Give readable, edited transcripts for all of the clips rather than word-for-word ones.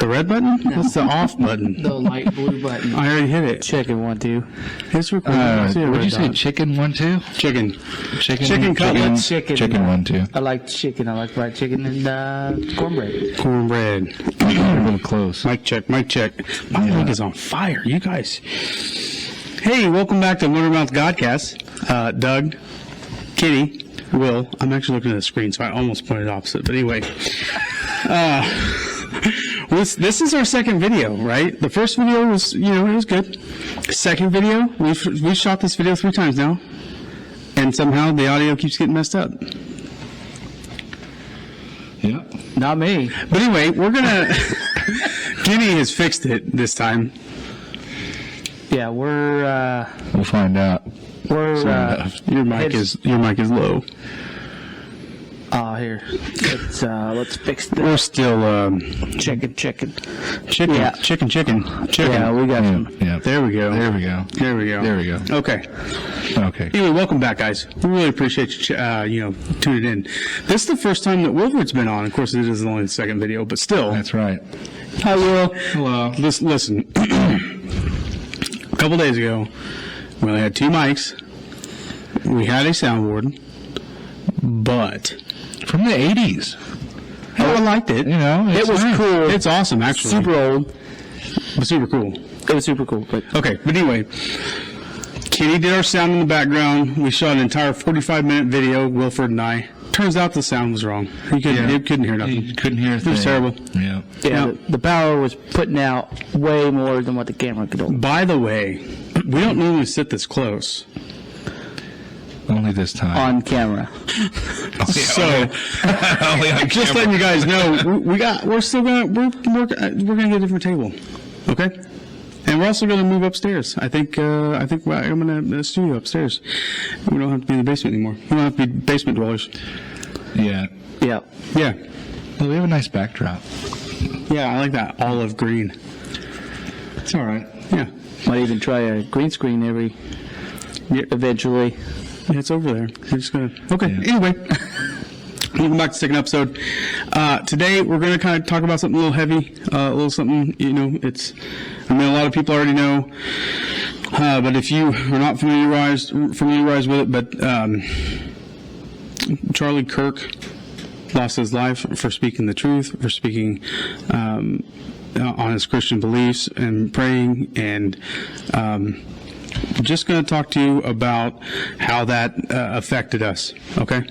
red button? No. That's the off button. The light blue button. I already hit it. Chicken 1 2. It's recording. Would you say chicken 1 2? Chicken cutlets. Chicken 1 2. I like chicken. I like fried chicken and cornbread. Cornbread. A little close. Mic check. My mic is on fire. You guys. Hey, welcome back to Wondermouth Godcast. Doug, Kitty, Will. I'm actually looking at the screen, so I almost pointed opposite. But anyway. This is our second video, right? The first video was, it was good. Second video, we've shot this video 3 times now, and somehow the audio keeps getting messed up. Yeah. Not me. But anyway, we're gonna. Kitty has fixed it this time. Yeah, we'll find out. Your mic is low. Here. Let's fix this. We're still Chicken. Yeah. Chicken. Yeah, we got some. Yeah. There we go. Okay. Anyway, welcome back, guys. We really appreciate you, tuning in. This is the first time that Wilford's been on. Of course, it is only the second video, but still. That's right. Hi, Will. Hello. Listen. A couple days ago, we only had 2 mics. We had a soundboard, but from the 80s. I liked it. It was cool. It's awesome, actually. Super old, but super cool. It was super cool. But anyway, Kitty did our sound in the background. We shot an entire 45-minute video, Wilford and I. Turns out the sound was wrong. He couldn't hear nothing. He couldn't hear a thing. It was terrible. Yeah. Yeah, the power was putting out way more than what the camera could hold. By the way, we don't normally sit this close. Only this time. On camera. So, only on just letting you guys know, we're gonna get a different table, okay? And we're also gonna move upstairs. I think I'm gonna studio upstairs. We don't have to be in the basement anymore. We don't have to be basement dwellers. Yeah. Yeah. Well, we have a nice backdrop. Yeah, I like that olive green. It's all right. Yeah. Might even try a green screen eventually. Yeah, it's over there. We're just gonna. Okay. Yeah. Anyway, welcome back to the second episode. Today we're gonna kind of talk about something a little heavy, a little something. A lot of people already know, but if you are not familiarized with it, but Charlie Kirk lost his life for speaking the truth, for speaking on his Christian beliefs and praying and. Just going to talk to you about how that affected us, okay?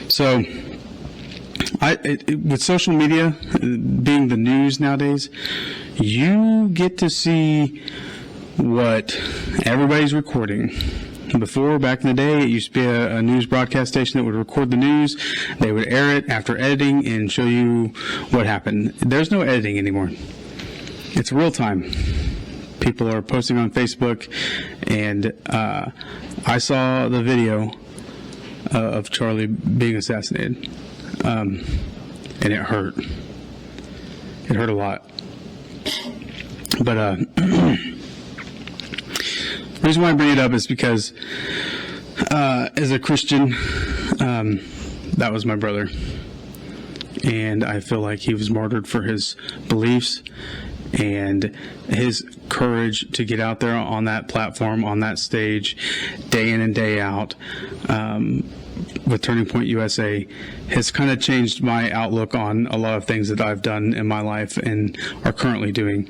So, with social media being the news nowadays, you get to see what everybody's recording. Before, back in the day, it used to be a news broadcast station that would record the news. They would air it after editing and show you what happened. There's no editing anymore. It's real time. People are posting on Facebook, and I saw the video of Charlie being assassinated, and it hurt. It hurt a lot. But the reason why I bring it up is because as a Christian, that was my brother, and I feel like he was martyred for his beliefs and his courage to get out there on that platform, on that stage, day in and day out, with Turning Point USA, has kind of changed my outlook on a lot of things that I've done in my life and are currently doing.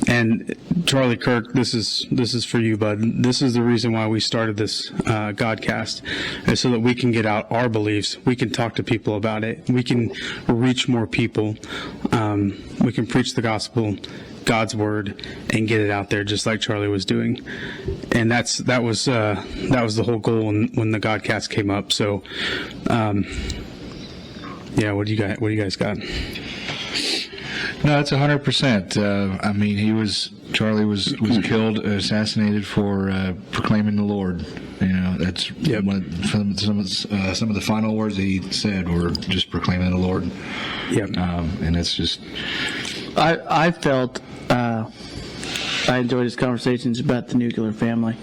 And Charlie Kirk, this is for you, bud. This is the reason why we started this Godcast, is so that we can get out our beliefs. We can talk to people about it. We can reach more people. We can preach the gospel, God's word, and get it out there, just like Charlie was doing. And that was the whole goal when the Godcast came up. So, yeah, what do you guys got? No, it's 100%. I mean, Charlie was killed, assassinated for proclaiming the Lord. That's some of the final words that he said were just proclaiming the Lord. Yep. And it's just. I felt I enjoyed his conversations about the nuclear family.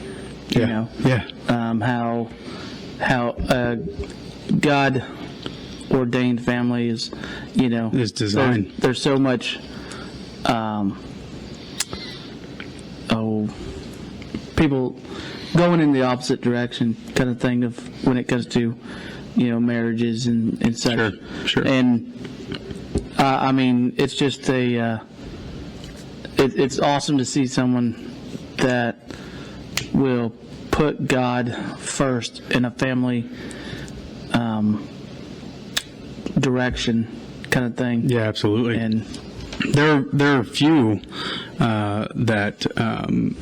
Yeah. How God ordained family is designed. There's so much people going in the opposite direction kind of thing of when it comes to, marriages and such. Sure. And I mean, it's just it's awesome to see someone that will put God first in a family direction kind of thing. Yeah, absolutely. And there are a few that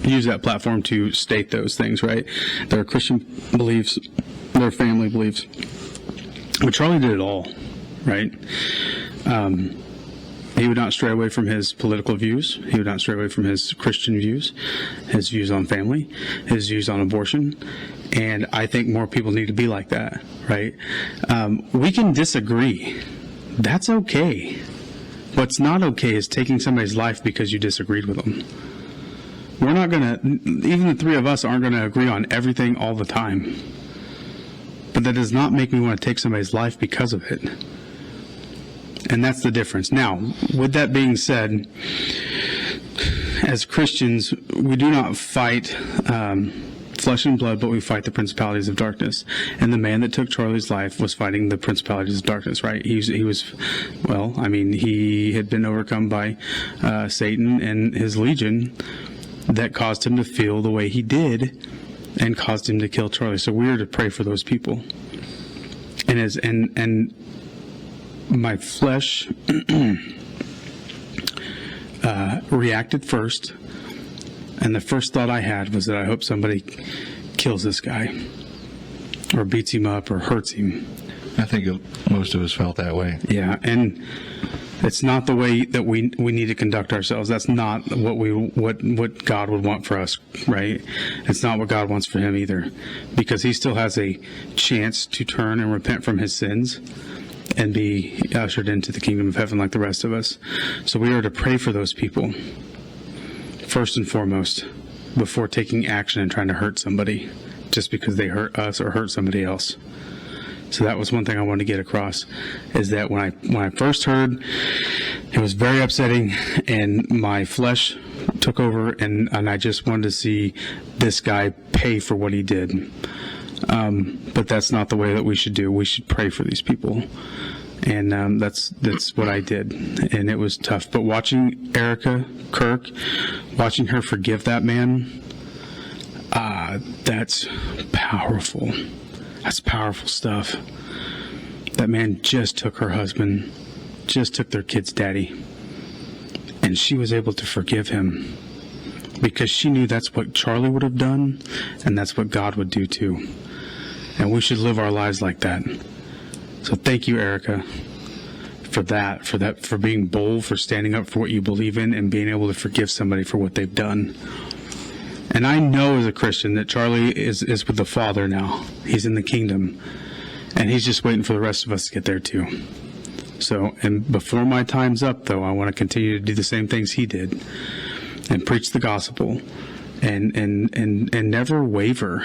use that platform to state those things, right? Their Christian beliefs, their family beliefs. But Charlie did it all, right? He would not stray away from his political views. He would not stray away from his Christian views, his views on family, his views on abortion. And I think more people need to be like that, right? We can disagree. That's okay. What's not okay is taking somebody's life because you disagreed with them. We're not going to, even the three of us aren't going to agree on everything all the time. But that does not make me want to take somebody's life because of it. And that's the difference. Now, with that being said, as Christians, we do not fight flesh and blood, but we fight the principalities of darkness. And the man that took Charlie's life was fighting the principalities of darkness, right? He had been overcome by Satan and his legion that caused him to feel the way he did and caused him to kill Charlie. So we are to pray for those people. And my flesh reacted first, and the first thought I had was that I hope somebody kills this guy or beats him up or hurts him. I think most of us felt that way. Yeah, and it's not the way that we need to conduct ourselves. That's not what God would want for us, right? It's not what God wants for him either, because he still has a chance to turn and repent from his sins and be ushered into the kingdom of heaven like the rest of us. So we are to pray for those people first and foremost before taking action and trying to hurt somebody just because they hurt us or hurt somebody else. So that was one thing I wanted to get across, is that when I first heard, it was very upsetting, and my flesh took over, and I just wanted to see this guy pay for what he did. But that's not the way that we should do. We should pray for these people. And that's what I did. And it was tough. But watching Erica Kirk, watching her forgive that man, that's powerful. That's powerful stuff. That man just took her husband, just took their kid's daddy, and she was able to forgive him because she knew that's what Charlie would have done, and that's what God would do too. And we should live our lives like that. So thank you, Erica, for being bold, for standing up for what you believe in, and being able to forgive somebody for what they've done. And I know as a Christian that Charlie is with the Father now. He's in the kingdom. And he's just waiting for the rest of us to get there too. So, and before my time's up, though, I want to continue to do the same things he did and preach the gospel and never waver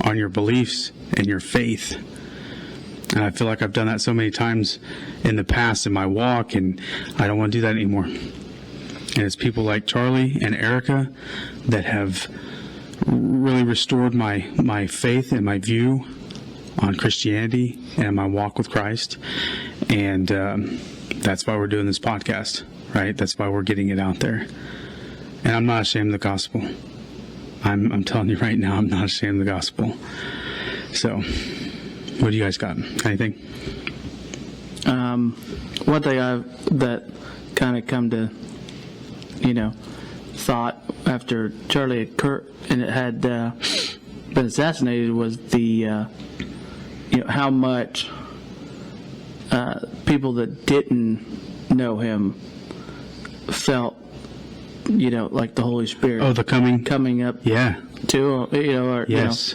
on your beliefs and your faith. And I feel like I've done that so many times in the past in my walk, and I don't want to do that anymore. And it's people like Charlie and Erica that have really restored my faith and my view on Christianity and my walk with Christ. And that's why we're doing this podcast, right? That's why we're getting it out there. And I'm not ashamed of the gospel. I'm telling you right now, I'm not ashamed of the gospel. So, what do you guys got? Anything? One thing that kind of come to, thought after Charlie had Kirk and it had been assassinated was the, how much people that didn't know him felt, like the Holy Spirit. Oh, the coming up. Yeah. To, or, yes.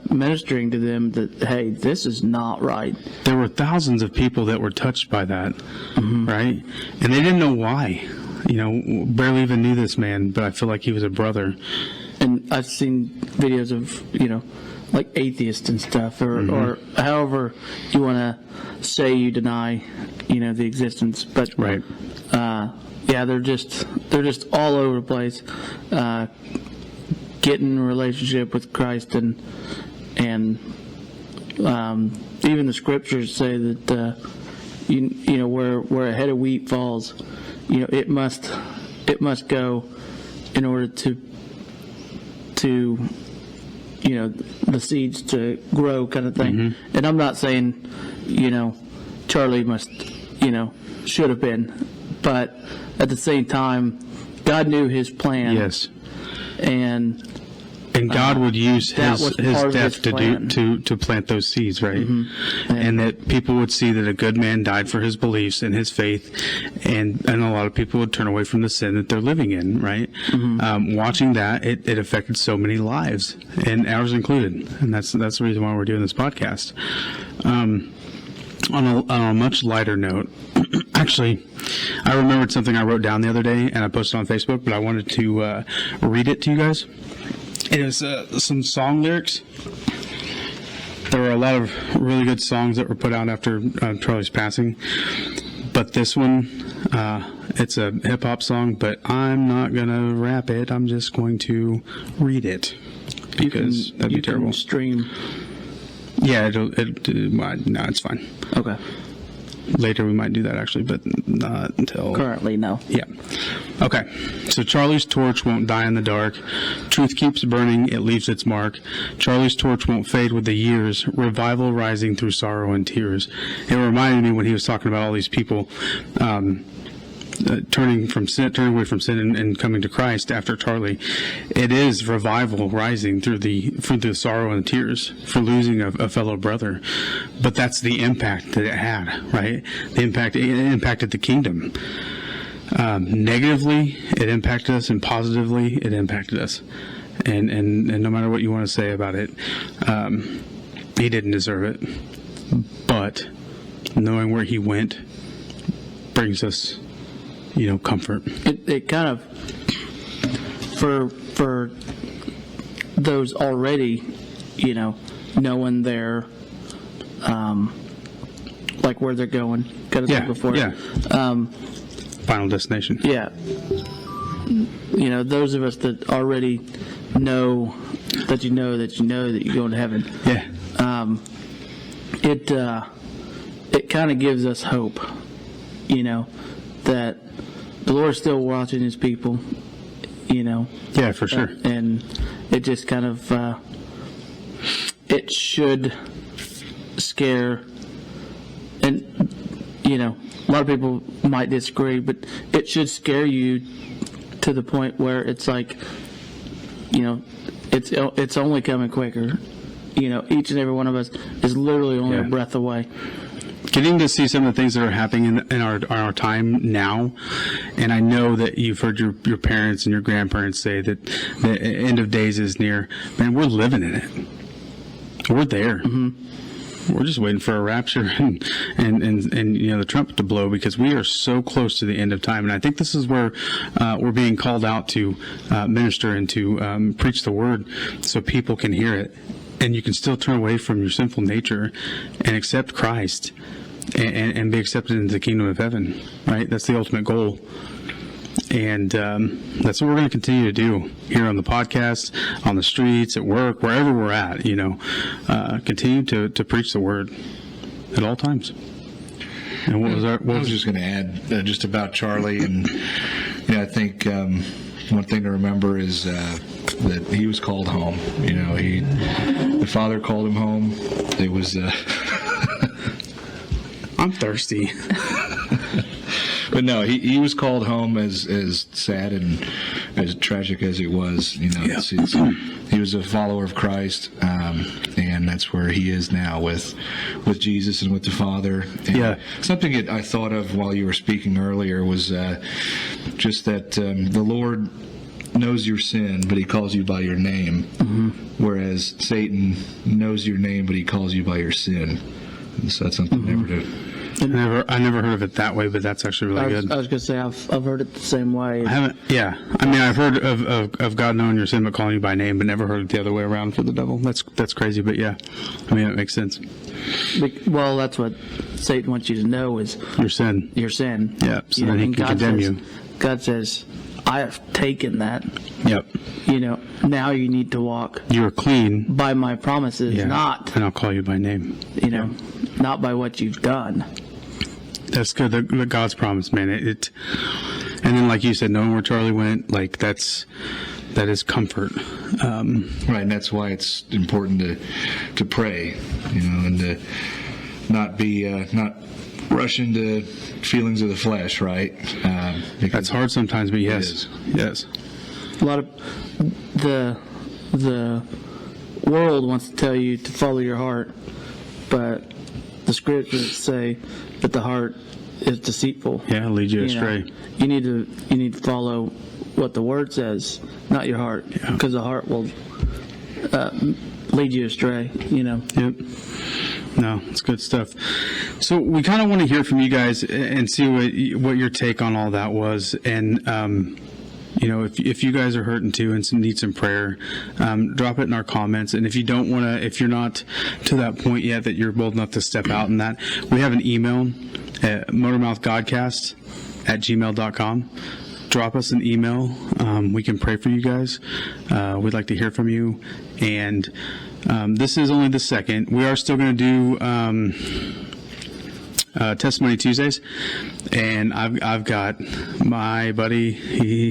Ministering to them that, hey, this is not right. There were thousands of people that were touched by that, right? And they didn't know why. Barely even knew this man, but I feel like he was a brother. And I've seen videos of, like atheists and stuff, or however you want to say you deny, the existence. But Right. yeah, they're just all over the place, getting in a relationship with Christ, and even the scriptures say that where a head of wheat falls, it must go in order to the seeds to grow, kind of thing. And I'm not saying Charlie must should have been, but at the same time, God knew his plan. Yes. And God would use that was his part of death his to plan. to plant those seeds, right? And that people would see that a good man died for his beliefs and his faith, and a lot of people would turn away from the sin that they're living in, right? Watching that, it affected so many lives, and ours included, and that's the reason why we're doing this podcast. On a much lighter note, actually, I remembered something I wrote down the other day, and I posted on Facebook, but I wanted to read it to you guys. It is some song lyrics. There were a lot of really good songs that were put out after Charlie's passing, but this one, it's a hip-hop song, but I'm not going to rap it. I'm just going to read it, because that'd be terrible. Can stream. Yeah, no, it's fine. Okay. Later we might do that, actually, but not until... Currently, no. Yeah. Okay. So Charlie's torch won't die in the dark. Truth keeps burning. It leaves its mark. Charlie's torch won't fade with the years. Revival rising through sorrow and tears. It reminded me when he was talking about all these people turning away from sin and coming to Christ after Charlie. It is revival rising through the sorrow and tears for losing a fellow brother. But that's the impact that it had, right? It impacted the kingdom. Negatively, it impacted us, and positively, it impacted us. And no matter what you want to say about it, he didn't deserve it. But knowing where he went brings us, comfort. It kind of, for those already, knowing their, like where they're going, kind of thing before. Yeah. Final destination. Yeah. Those of us that already know that that you're going to heaven. Yeah. It kind of gives us hope, that the Lord's still watching his people, Yeah, for sure. And it just kind of, it should scare, and, a lot of people might disagree, but it should scare you to the point where it's like, it's only coming quicker. Each and every one of us is literally only a breath away. Getting to see some of the things that are happening in our time now, and I know that you've heard your parents and your grandparents say that the end of days is near. Man, we're living in it. We're there. We're just waiting for a rapture and the trumpet to blow, because we are so close to the end of time. And I think this is where we're being called out to minister and to preach the word, so people can hear it, and you can still turn away from your sinful nature and accept Christ and be accepted into the kingdom of heaven. Right? That's the ultimate goal. And that's what we're going to continue to do here on the podcast, on the streets, at work, wherever we're at. Continue to preach the word at all times. And what was I was just going to add just about Charlie, and I think one thing to remember is that he was called home. The Father called him home. It was. I'm thirsty. But no, he was called home, as sad and as tragic as it was. He was a follower of Christ, and that's where he is now with Jesus and with the Father. And something that I thought of while you were speaking earlier was just that the Lord knows your sin, but he calls you by your name, whereas Satan knows your name, but he calls you by your sin. And so that's something never I never heard of it that way, but that's actually really good. I was going to say, I've heard it the same way. I haven't, yeah. I mean, I've heard of God knowing your sin but calling you by name, but never heard it the other way around for the devil. That's crazy, but yeah. I mean, it makes sense. Well, that's what Satan wants you to know is Your sin. your sin. Yeah, so then he can condemn you. God says, I have taken that. Yep. Now you need to walk You're clean. by my promises, Yeah. not, And I'll call you by name. not by what you've done. That's good. The God's promise, man. And then, like you said, knowing where Charlie went, like that is comfort. Right, and that's why it's important to pray, and to not be not rush into feelings of the flesh, right? That's hard sometimes, but yes, yes. A lot of the world wants to tell you to follow your heart, but the scriptures say that the heart is deceitful. Yeah, lead you astray. You need to follow what the word says, not your heart, because the heart will lead you astray. Yep. No, it's good stuff. So we kind of want to hear from you guys and see what your take on all that was, and if you guys are hurting too and need some prayer, drop it in our comments. And if you don't want to, if you're not to that point yet that you're bold enough to step out in that, we have an email at motormouthgodcast@gmail.com. Drop us an email. We can pray for you guys. We'd like to hear from you. And this is only the second. We are still going to do Testimony Tuesdays, and I've got my buddy,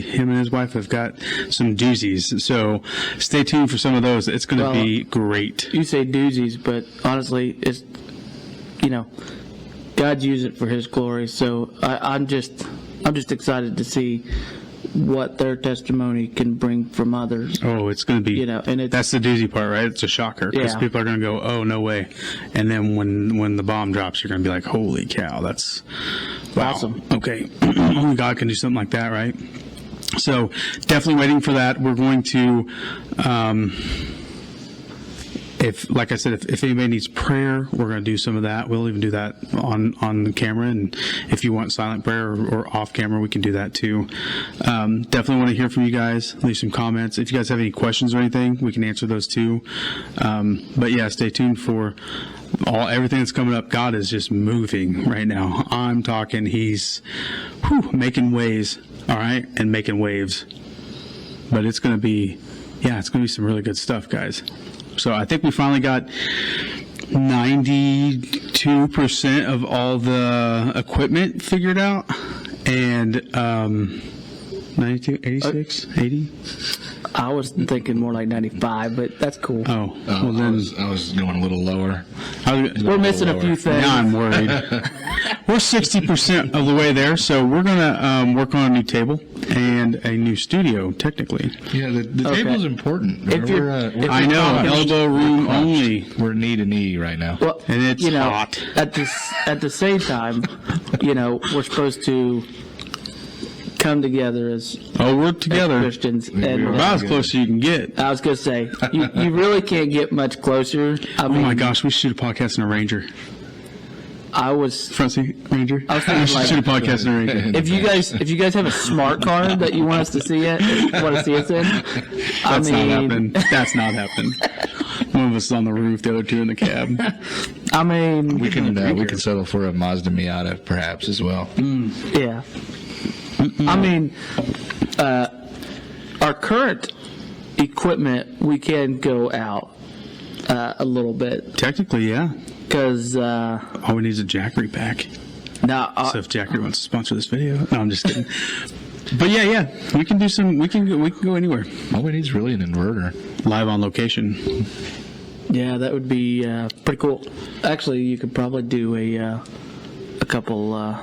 him and his wife have got some doozies. So stay tuned for some of those. It's going to be great. You say doozies, but honestly, it's God's used it for His glory. So I'm just excited to see what their testimony can bring from others. Oh, it's going to be, and that's the doozy part, right? It's a shocker, because people are going to go, oh, no way. And then when the bomb drops, you're going to be like, holy cow, that's wow. Awesome. Okay. Only God can do something like that, right? So definitely waiting for that. We're going to, like I said, if anybody needs prayer, we're going to do some of that. We'll even do that on the camera, and if you want silent prayer or off camera, we can do that too. Definitely want to hear from you guys. Leave some comments. If you guys have any questions or anything, we can answer those too. But yeah, stay tuned for everything that's coming up. God is just moving right now. I'm talking, He's making waves, all right, and making waves. But it's going to be some really good stuff, guys. So I think we finally got 92% of all the equipment figured out, and 92, 86, 80? I was thinking more like 95, but that's cool. Oh, well then I was going a little lower. We're missing a few things. Now I'm worried. We're 60% of the way there, so we're going to work on a new table and a new studio, technically. Yeah, the table's important. I know, elbow room only. We're knee to knee right now. Well, and it's hot. At the same time, we're supposed to come together as we're together. Christians. And about as close as you can get. I was going to say, you really can't get much closer. Oh my gosh, we should shoot a podcast in a Ranger. Front seat Ranger. I was thinking shoot a podcast in a Ranger. If you guys have a smart car that you want us to see us in, That's not happening. That's not happening. One of us is on the roof, the other two in the cab. We can settle for a Mazda Miata perhaps as well. Yeah. Our current equipment, we can go out a little bit. Technically, yeah. Because all we need is a Jackery pack. So if Jackery wants to sponsor this video, no, I'm just kidding. But yeah, we can do some. We can go anywhere. All we need is really an inverter, live on location. Yeah, that would be pretty cool. Actually, you could probably do a couple.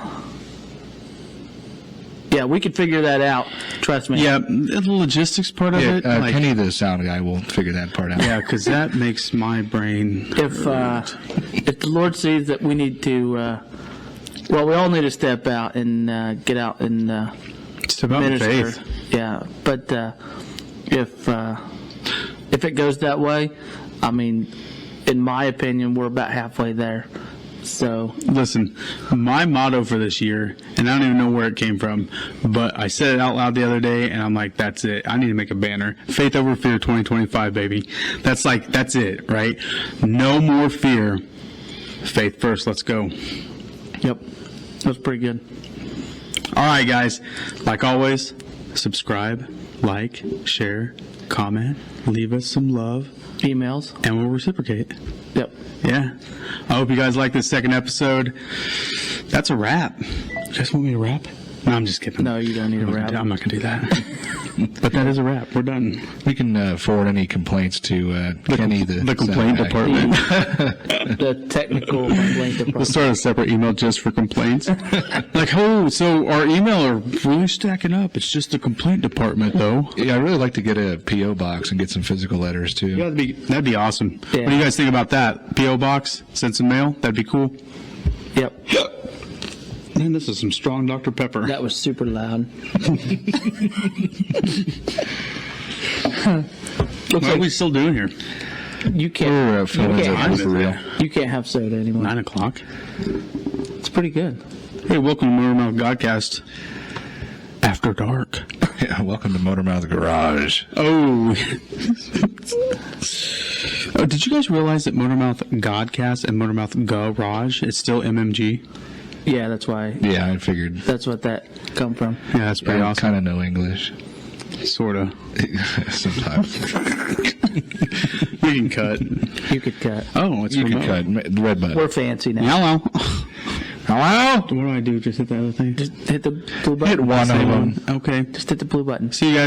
Yeah, we could figure that out. Trust me. Yeah, the logistics part of it. Kenny, the sound guy, will figure that part out. Yeah, because that makes my brain. If the Lord sees that we need to, we all need to step out and get out and step out in faith. Yeah, but if it goes that way, in my opinion, we're about halfway there. So Listen, my motto for this year, and I don't even know where it came from, but I said it out loud the other day, and I'm like, that's it. I need to make a banner. Faith over fear 2025, baby. That's it, right? No more fear. Faith first. Let's go. yep, that was pretty good. All right, guys. Like always, subscribe, like, share, comment, leave us some love, Emails. and we'll reciprocate. Yep. Yeah. I hope you guys like this second episode. That's a wrap. You guys want me to wrap? No, I'm just kidding. No, you don't need a wrap. I'm not going to do that. But that is a wrap. We're done. We can forward any complaints to Kenny, The complaint sound guy. department. The technical complaint We'll department. start a separate email just for complaints. Like, oh, so our email are really stacking up. It's just the complaint department, though. Yeah, I'd really like to get a P.O. box and get some physical letters, too. Yeah, that'd be awesome. Yeah. What do you guys think about that? P.O. box? Send some mail? That'd be cool. Yep. Man, this is some strong Dr. Pepper. That was super loud. What are we still doing here? You can't. We're filming you, the can't for real. you can't have soda anymore. 9 o'clock. It's pretty good. Hey, welcome to Motormouth Godcast. After dark. Yeah, welcome to Motormouth Garage. Oh. Oh, did you guys realize that Motormouth Godcast and Motormouth Garage is still MMG? Yeah, that's why. Yeah, I figured. That's what that come from. Yeah, that's pretty I awesome. kind of know English. Sort of. Sometimes. We can cut. You could cut. Oh, it's You can remote. cut. The red button. We're fancy now. Hello. Hello? What do I do? Just hit the other thing? Just hit the blue button. Hit one of them. Okay. Just hit the blue button. See you guys.